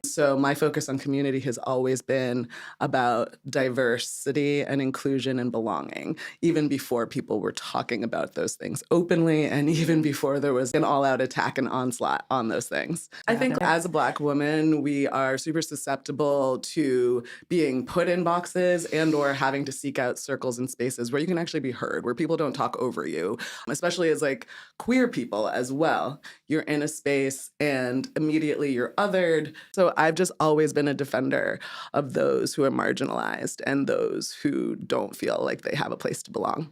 So my focus on community has always been about diversity and inclusion and belonging, even before people were talking about those things openly and even before there was an all-out attack and onslaught on those things. I think as a Black woman, we are super susceptible to being put in boxes and or having to seek out circles and spaces where you can actually be heard, where people don't talk over you, especially as like queer people as well. You're in a space and immediately you're othered. So I've just always been a defender of those who are marginalized and those who don't feel like they have a place to belong.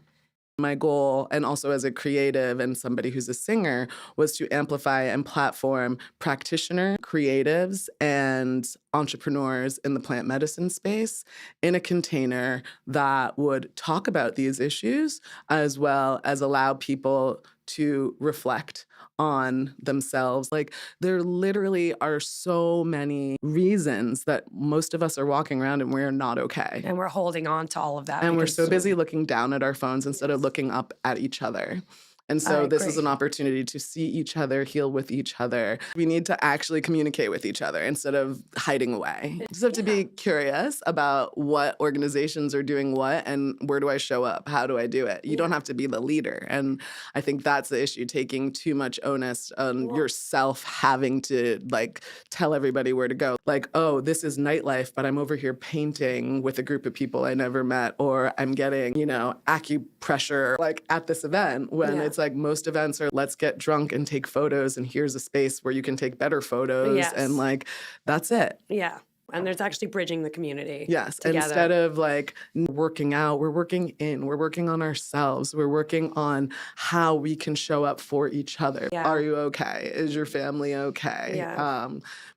My goal, and also as a creative and somebody who's a singer, was to amplify and platform practitioners, creatives, and entrepreneurs in the plant medicine space in a container that would talk about these issues, as well as allow people to reflect on themselves. Like, there literally are so many reasons that most of us are walking around and we're not okay. And we're holding on to all of that. And we're because so busy looking down at our phones instead of looking up at each other. And so this is an opportunity to see each other, heal with each other. We need to actually communicate with each other instead of hiding away. You just have to be curious about what organizations are doing what and where do I show up? How do I do it? You don't have to be the leader. And I think that's the issue, taking too much onus on yourself having to like tell everybody where to go. Like, oh, this is nightlife, but I'm over here painting with a group of people I never met, or I'm getting, acupressure like at this event when it's like most events are let's get drunk and take photos and here's a space where you can take better photos and like that's it. Yeah. And there's actually bridging the community. Yes. Together. Instead of like working out, we're working on ourselves. We're working on how we can show up for each other. Yeah. Are you okay? Is your family okay? Yeah.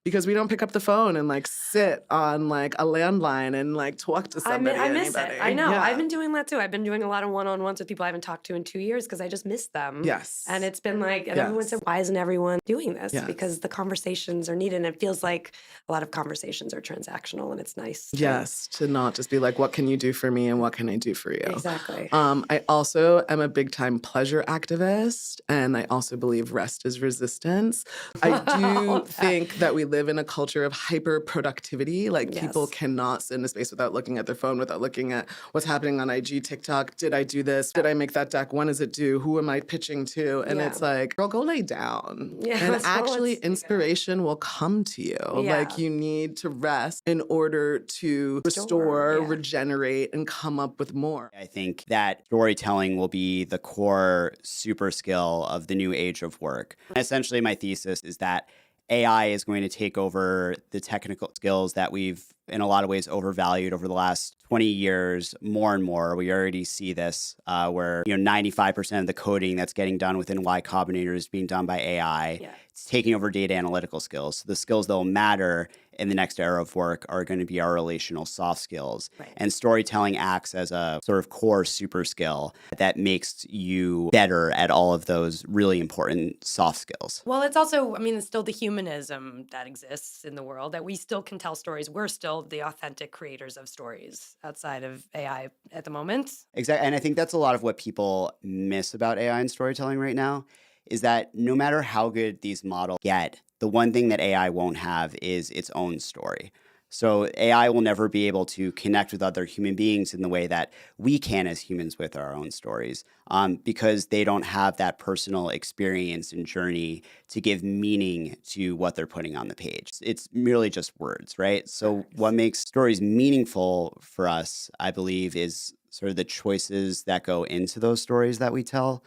Because we don't pick up the phone and like sit on like a landline and like talk to somebody. I miss anybody. it. I know. Yeah. I've been doing that too. I've been doing a lot of one-on-ones with people I haven't talked to in 2 years because I just miss them. Yes. And it's been like, and everyone said, why isn't everyone doing this? Yes. Because the conversations are needed. And it feels like a lot of conversations are transactional and it's nice. To not just be like, what can you do for me and what can I do for you? Exactly. I also am a big time pleasure activist, and I also believe rest is resistance. I do think that we live in a culture of hyper productivity. Like people cannot sit in a space without looking at their phone, without looking at what's happening on IG, TikTok. Did I do this? Did I make that deck? When is it due? Who am I pitching to? And it's like, girl, go lay down. Yeah, and actually inspiration will come to you. Yeah. Like you need to rest in order to restore, regenerate, and come up with more. I think that storytelling will be the core super skill of the new age of work. Essentially, my thesis is that AI is going to take over the technical skills that we've, in a lot of ways, overvalued over the last 20 years more and more. We already see this where 95% of the coding that's getting done within Y Combinator is being done by AI. Yeah. It's taking over data analytical skills. So the skills that will matter in the next era of work are going to be our relational soft skills. Right. And storytelling acts as a sort of core super skill that makes you better at all of those really important soft skills. Well, it's also, it's still the humanism that exists in the world, that we still can tell stories. We're still the authentic creators of stories outside of AI at the moment. Exactly. And I think that's a lot of what people miss about AI and storytelling right now, is that no matter how good these models get, the one thing that AI won't have is its own story. So AI will never be able to connect with other human beings in the way that we can as humans with our own stories, because they don't have that personal experience and journey to give meaning to what they're putting on the page. It's merely just words, right? So what makes stories meaningful for us, I believe, is sort of the choices that go into those stories that we tell,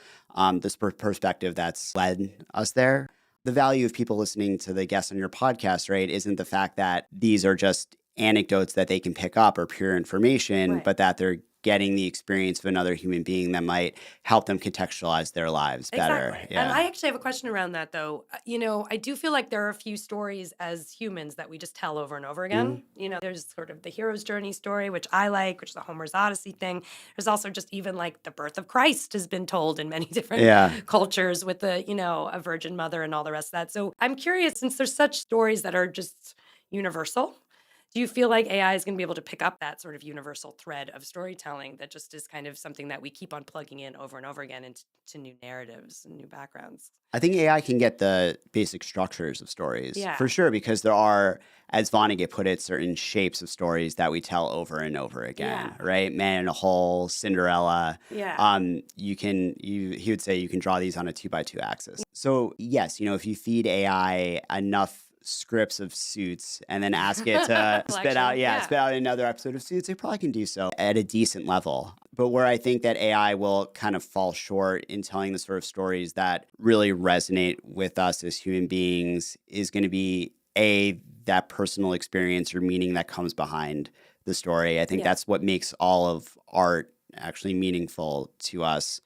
this perspective that's led us there. The value of people listening to the guests on your podcast, right, isn't the fact that these are just anecdotes that they can pick up or pure information, but that they're getting the experience of another human being that might help them contextualize their lives better. Exactly. And I actually have a question around that, though. I do feel like there are a few stories as humans that we just tell over and over again. There's sort of the hero's journey story, which I like, which is the Homer's Odyssey thing. There's also just even like the birth of Christ has been told in many different cultures with a virgin mother and all the rest of that. So I'm curious, since there's such stories that are just universal, do you feel like AI is going to be able to pick up that sort of universal thread of storytelling that just is kind of something that we keep on plugging in over and over again into new narratives and new backgrounds? I think AI can get the basic structures of stories, for sure, because there are, as Vonnegut put it, certain shapes of stories that we tell over and over again, right? Man in a Hole, Cinderella. Yeah. He would say you can draw these on a 2x2 axis. So yes, if you feed AI enough scripts of Suits and then ask it to spit out another episode of Suits, it probably can do so at a decent level. But where I think that AI will kind of fall short in telling the sort of stories that really resonate with us as human beings is going to be that personal experience or meaning that comes behind the story. I think that's what makes all of art actually meaningful to us.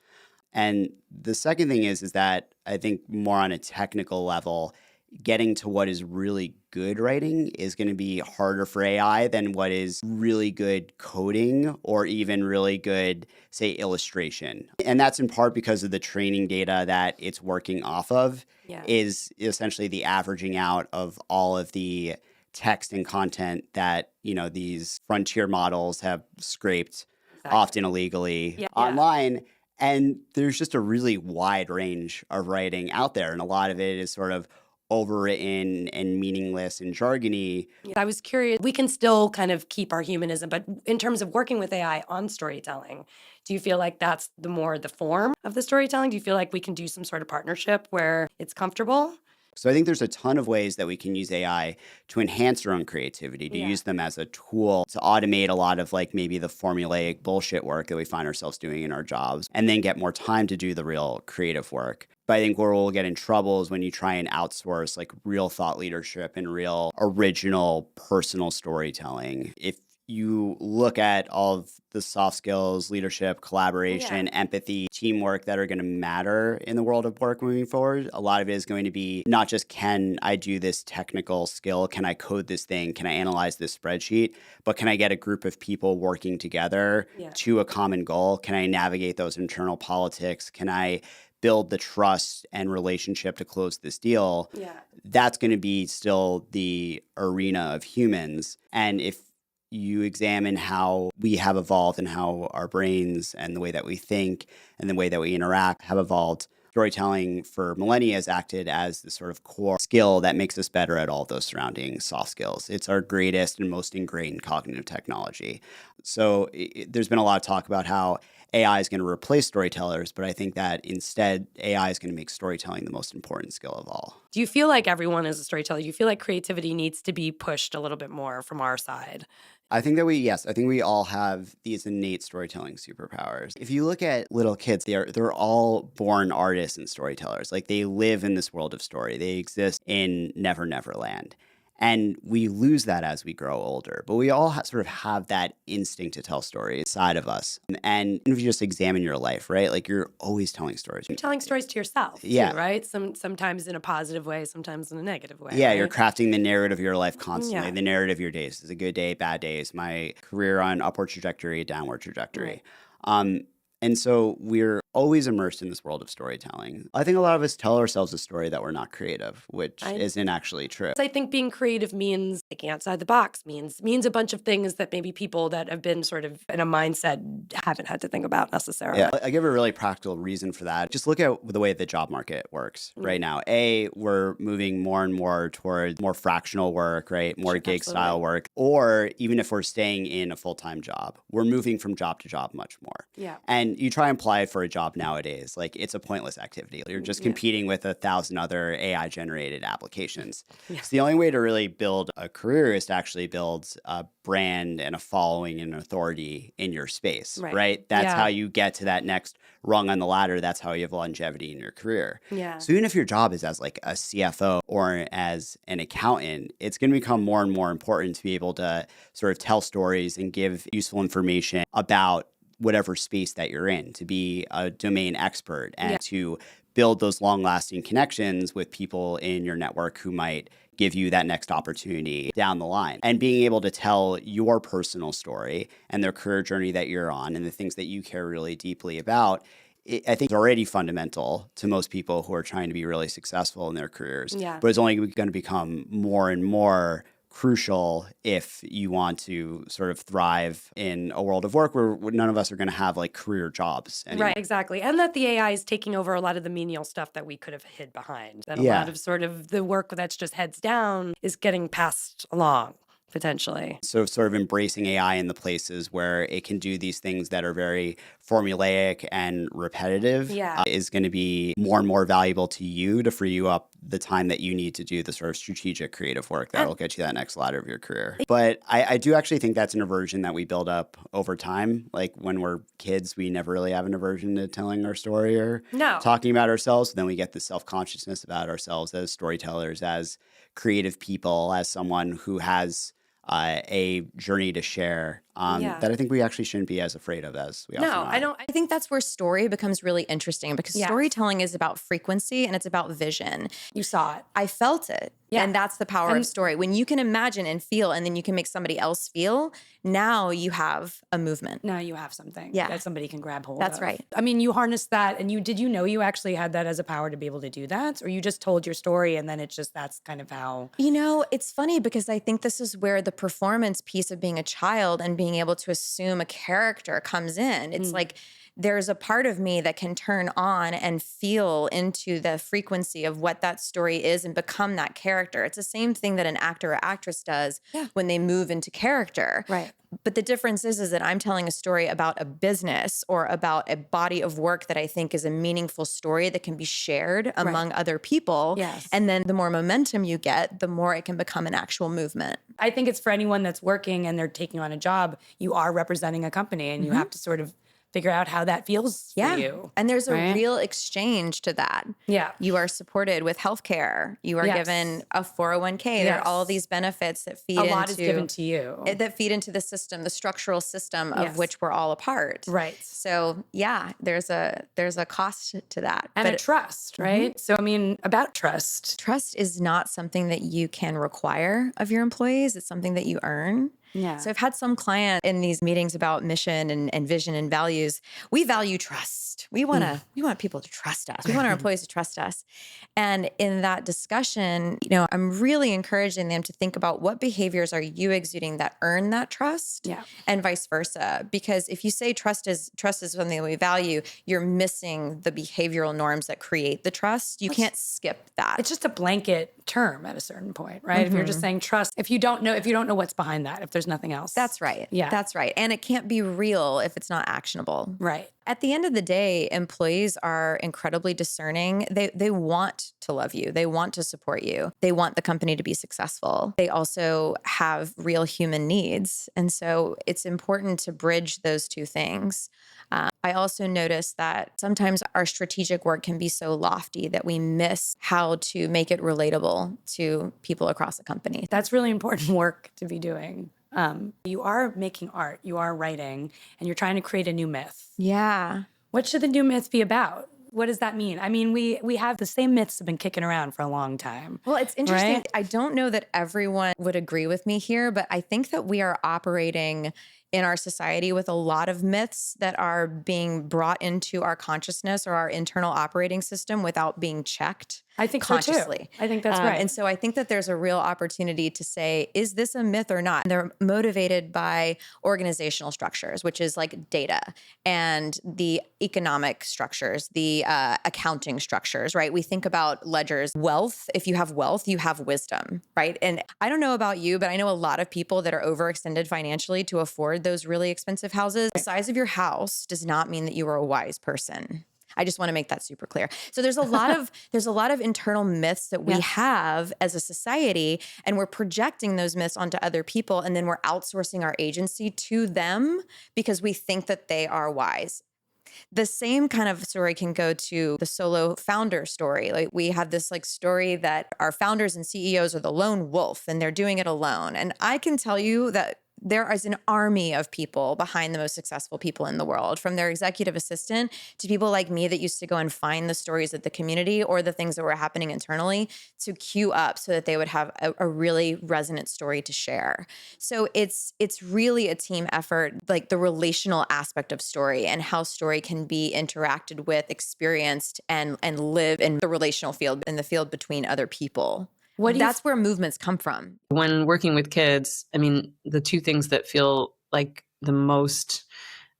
And the second thing is that I think more on a technical level, getting to what is really good writing is going to be harder for AI than what is really good coding or even really good, say, illustration. And that's in part because of the training data that it's working off of is essentially the averaging out of all of the text and content that, these frontier models have scraped often illegally online. And there's just a really wide range of writing out there. And a lot of it is sort of overwritten and meaningless and jargony. I was curious, we can still kind of keep our humanism, but in terms of working with AI on storytelling, do you feel like that's the form of the storytelling? Do you feel like we can do some sort of partnership where it's comfortable? So I think there's a ton of ways that we can use AI to enhance our own creativity, to use them as a tool to automate a lot of like maybe the formulaic bullshit work that we find ourselves doing in our jobs, and then get more time to do the real creative work. But I think where we'll get in trouble is when you try and outsource like real thought leadership and real original personal storytelling. If you look at all of the soft skills, leadership, collaboration, empathy, teamwork that are going to matter in the world of work moving forward, a lot of it is going to be not just can I do this technical skill, can I code this thing, can I analyze this spreadsheet, but can I get a group of people working together to a common goal? Can I navigate those internal politics? Can I build the trust and relationship to close this deal? That's going to be still the arena of humans. And if you examine how we have evolved and how our brains and the way that we think and the way that we interact have evolved, storytelling for millennia has acted as the sort of core skill that makes us better at all those surrounding soft skills. It's our greatest and most ingrained cognitive technology. So there's been a lot of talk about how AI is going to replace storytellers, but I think that instead AI is going to make storytelling the most important skill of all. Do you feel like everyone is a storyteller? Do you feel like creativity needs to be pushed a little bit more from our side? I think that I think we all have these innate storytelling superpowers. If you look at little kids, they're all born artists and storytellers. Like they live in this world of story. They exist in Never Never Land. And we lose that as we grow older. But we all sort of have that instinct to tell stories inside of us. And if you just examine your life, right? Like you're always telling stories. You're telling stories to yourself, too, right? Sometimes in a positive way, sometimes in a negative way. Yeah, right? You're crafting the narrative of your life constantly. The narrative of your days. Is a good day, bad days. My career on upward trajectory, downward trajectory. And so we're always immersed in this world of storytelling. I think a lot of us tell ourselves a story that we're not creative, which isn't actually true. I think being creative means thinking outside the box, means a bunch of things that maybe people that have been sort of in a mindset haven't had to think about necessarily. Yeah, I give a really practical reason for that. Just look at the way the job market works right now. We're moving more and more towards more fractional work, right? More gig style work. Or even if we're staying in a full-time job, we're moving from job to job much more. Yeah. And you try and apply it for a job nowadays, like it's a pointless activity. You're just competing with 1,000 other AI generated applications. So the only way to really build a career is to actually build a brand and a following and authority in your space, right? That's how you get to that next rung on the ladder. That's how you have longevity in your career. So even if your job is as like a CFO or as an accountant, it's going to become more and more important to be able to sort of tell stories and give useful information about whatever space that you're in, to be a domain expert and to build those long-lasting connections with people in your network who might give you that next opportunity down the line. And being able to tell your personal story and the career journey that you're on and the things that you care really deeply about, I think it's already fundamental to most people who are trying to be really successful in their careers. But it's only going to become more and more crucial if you want to sort of thrive in a world of work where none of us are going to have like career jobs anymore. Right, exactly. And that the AI is taking over a lot of the menial stuff that we could have hid behind. That a lot of sort of the work that's just heads down is getting passed along. Potentially. So sort of embracing AI in the places where it can do these things that are very formulaic and repetitive is going to be more and more valuable to you to free you up the time that you need to do the sort of strategic creative work that will get you that next ladder of your career. But I do actually think that's an aversion that we build up over time. Like when we're kids, we never really have an aversion to telling our story or talking about ourselves. Then we get the self-consciousness about ourselves as storytellers, as creative people, as someone who has a journey to share that I think we actually shouldn't be as afraid of as we often are. I don't. I think that's where story becomes really interesting because storytelling is about frequency and it's about vision. You saw it. I felt it. Yeah. And that's the power of story. When you can imagine and feel and then you can make somebody else feel, now you have a movement. Now you have something that somebody can grab hold of. That's right. I mean, you harnessed that and did you know you actually had that as a power to be able to do that? Or you just told your story and then that's kind of how? You know, it's funny because I think this is where the performance piece of being a child and being being able to assume a character comes in. It's like there's a part of me that can turn on and feel into the frequency of what that story is and become that character. It's the same thing that an actor or actress does when they move into character. Right. But the difference is that I'm telling a story about a business or about a body of work that I think is a meaningful story that can be shared among other people. Yes. And then the more momentum you get, the more it can become an actual movement. I think it's for anyone that's working and they're taking on a job, you are representing a company and you have to sort of figure out how that feels for you. And there's a right? real exchange to that. Yeah. You are supported with healthcare. You are given a 401k. There are all these benefits that feed into— A lot is given to you. That feed into the system, the structural system of which we're all a part. Right. So yeah, there's a cost to that. And a trust, right? So I mean, about trust. Trust is not something that you can require of your employees. It's something that you earn. Yeah. So I've had some client in these meetings about mission and vision and values. We value trust. We want people to trust us. We want our employees to trust us. And in that discussion, I'm really encouraging them to think about what behaviors are you exuding that earn that trust, and vice versa. Because if you say trust is something that we value, you're missing the behavioral norms that create the trust. You can't skip that. It's just a blanket term at a certain point, right? If you're just saying trust, if you don't know what's behind that, if there's nothing else. That's right. Yeah. That's right. And it can't be real if it's not actionable. Right. At the end of the day, employees are incredibly discerning. They want to love you. They want to support you. They want the company to be successful. They also have real human needs. And so it's important to bridge those two things. I also notice that sometimes our strategic work can be so lofty that we miss how to make it relatable to people across the company. That's really important work to be doing. You are making art, you are writing, and you're trying to create a new myth. Yeah. What should the new myth be about? What does that mean? I mean, we have the same myths have been kicking around for a long time. Well, it's interesting. Right? I don't know that everyone would agree with me here, but I think that we are operating in our society with a lot of myths that are being brought into our consciousness or our internal operating system without being checked. I think consciously. So too. I think that's right. And so I think that there's a real opportunity to say, is this a myth or not? And they're motivated by organizational structures, which is like data, and the economic structures, the accounting structures, right? We think about ledgers, wealth. If you have wealth, you have wisdom, right? And I don't know about you, but I know a lot of people that are overextended financially to afford those really expensive houses. The size of your house does not mean that you are a wise person. I just want to make that super clear. So there's a lot of internal myths that we have as a society, and we're projecting those myths onto other people, and then we're outsourcing our agency to them because we think that they are wise. The same kind of story can go to the solo founder story. Like we have this story that our founders and CEOs are the lone wolf and they're doing it alone. And I can tell you that there is an army of people behind the most successful people in the world, from their executive assistant to people like me that used to go and find the stories of the community or the things that were happening internally to queue up so that they would have a really resonant story to share. So it's really a team effort, like the relational aspect of story and how story can be interacted with, experienced, and live in the relational field, in the field between other people. That's where movements come from. When working with kids, I mean, the two things that feel like the most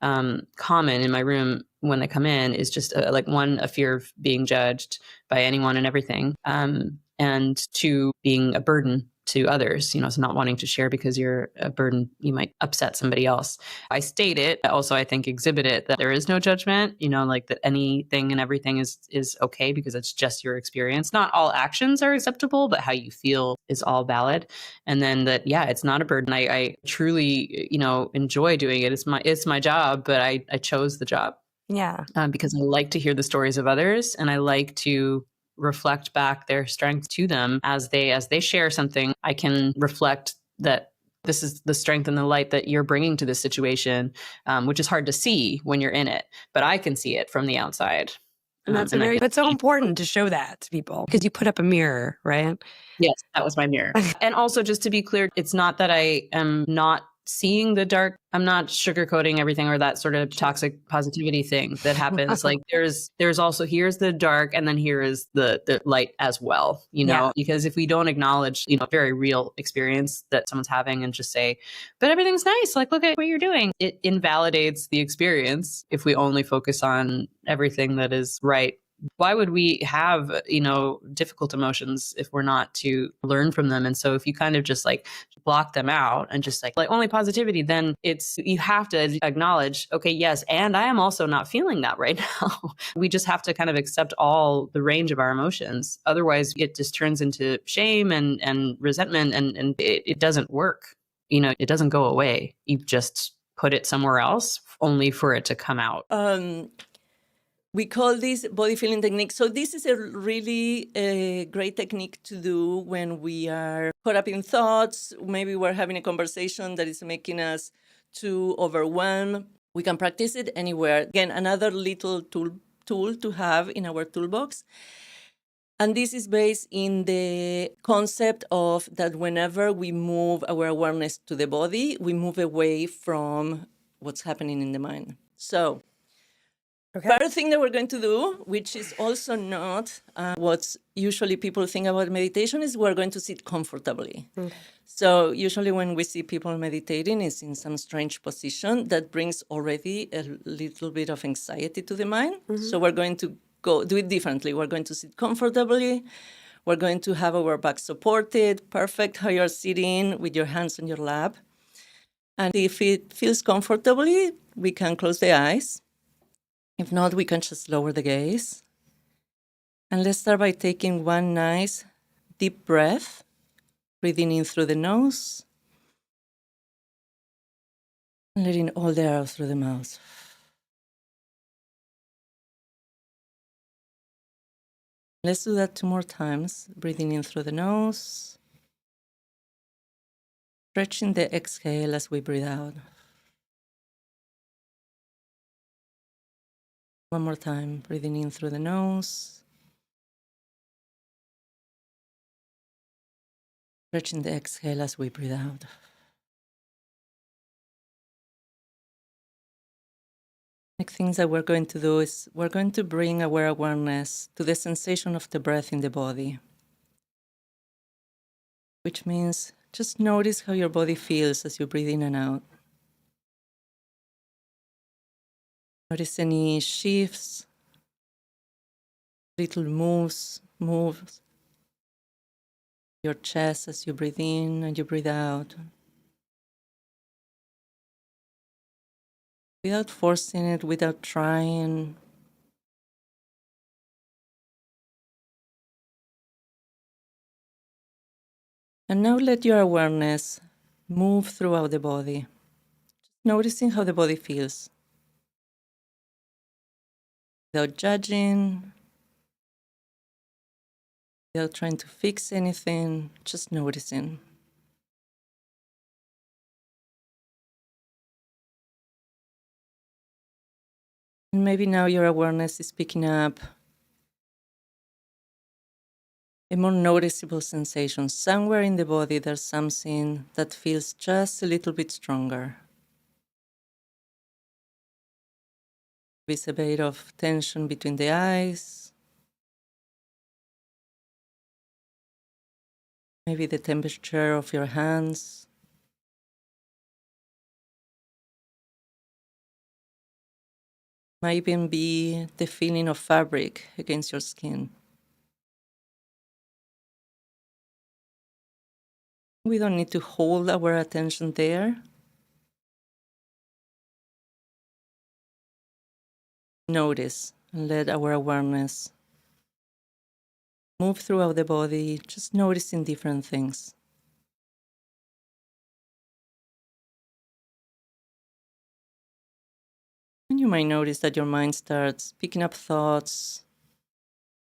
common in my room when they come in is just a fear of being judged by anyone and everything, and two, being a burden to others, so not wanting to share because you're a burden, you might upset somebody else. I state it, also I think exhibit it, that there is no judgment, that anything and everything is okay because it's just your experience. Not all actions are acceptable, but how you feel is all valid. And then that, it's not a burden. I truly, enjoy doing it. It's my job, but I chose the job. Yeah. Because I like to hear the stories of others, and I like to reflect back their strengths to them as they share something. I can reflect that this is the strength and the light that you're bringing to this situation, which is hard to see when you're in it, but I can see it from the outside. And that's it's so important to show that to people because you put up a mirror, right? Yes, that was my mirror. And also, just to be clear, it's not that I am not seeing the dark. I'm not sugarcoating everything or that sort of toxic positivity thing that happens. Like there's also, here's the dark and then here is the light as well, you know, because if we don't acknowledge, you know, a very real experience that someone's having and just say, but everything's nice, like, look at what you're doing, it invalidates the experience if we only focus on everything that is right. Why would we have, you know, difficult emotions if we're not to learn from them? And so if you kind of just like block them out and just like only positivity, then you have to acknowledge, okay, yes, and I am also not feeling that right now. We just have to kind of accept all the range of our emotions. Otherwise, it just turns into shame and resentment, and it doesn't work. You know, it doesn't go away. You just put it somewhere else only for it to come out. We call this body feeling technique. So this is a really great technique to do when we are caught up in thoughts. Maybe we're having a conversation that is making us too overwhelmed. We can practice it anywhere. Again, another little tool to have in our toolbox. And this is based in the concept of that whenever we move our awareness to the body, we move away from what's happening in the mind. So first thing that we're going to do, which is also not what usually people think about meditation, is we're going to sit comfortably. So usually when we see people meditating, it's in some strange position that brings already a little bit of anxiety to the mind. So we're going to do it differently. We're going to sit comfortably. We're going to have our back supported, perfect how you're sitting with your hands on your lap. And if it feels comfortably, we can close the eyes. If not, we can just lower the gaze. And let's start by taking one nice deep breath, breathing in through the nose, and letting all the air out through the mouth. Let's do that 2 more times, breathing in through the nose, stretching the exhale as we breathe out. 1 more time, breathing in through the nose, stretching the exhale as we breathe out. Next things that we're going to do is we're going to bring our awareness to the sensation of the breath in the body, which means just notice how your body feels as you breathe in and out. Notice any shifts, little moves, your chest as you breathe in and you breathe out. Without forcing it, without trying. And now let your awareness move throughout the body, noticing how the body feels. Without judging, without trying to fix anything, just noticing. And maybe now your awareness is picking up a more noticeable sensation. Somewhere in the body there's something that feels just a little bit stronger. There's a bit of tension between the eyes. Maybe the temperature of your hands. Might even be the feeling of fabric against your skin. We don't need to hold our attention there. Notice and let our awareness move throughout the body, just noticing different things. And you might notice that your mind starts picking up thoughts,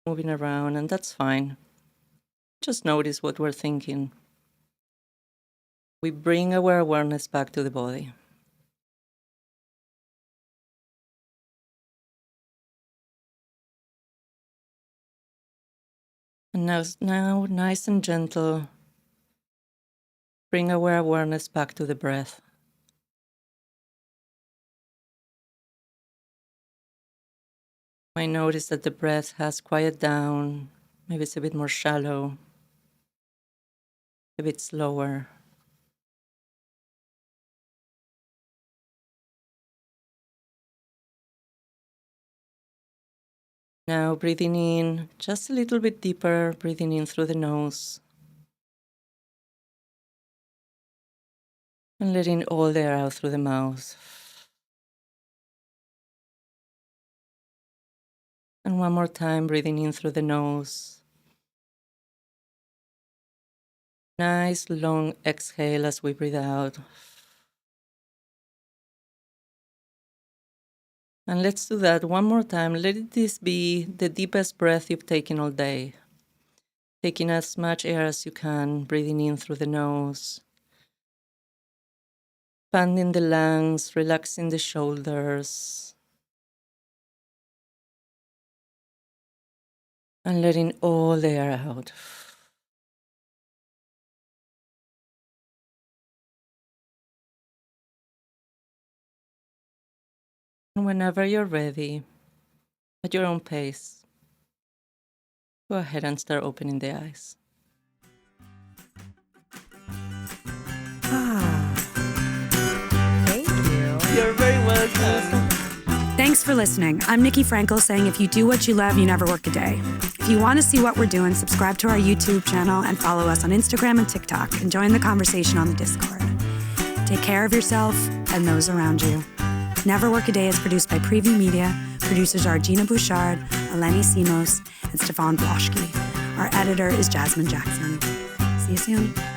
moving around, and that's fine. Just notice what we're thinking. We bring our awareness back to the body. And now, nice and gentle, bring our awareness back to the breath. I notice that the breath has quieted down. Maybe it's a bit more shallow, a bit slower. Now breathing in just a little bit deeper, breathing in through the nose. And letting all the air out through the mouth. And one more time, breathing in through the nose. Nice long exhale as we breathe out. And let's do that one more time. Let this be the deepest breath you've taken all day. Taking as much air as you can, breathing in through the nose. Expanding the lungs, relaxing the shoulders. And letting all the air out. And whenever you're ready, at your own pace, go ahead and start opening the eyes. Thank you. You're very welcome. Thanks for listening. I'm Nickey Frankel saying if you do what you love, you never work a day. If you want to see what we're doing, subscribe to our YouTube channel and follow us on Instagram and TikTok and join the conversation on the Discord. Take care of yourself and those around you. Never Work a Day is produced by Preview Media. Producers are Gina Bouchard, Eleni Simos, and Stefan Bloschke. Our editor is Jasmine Jackson. See you soon.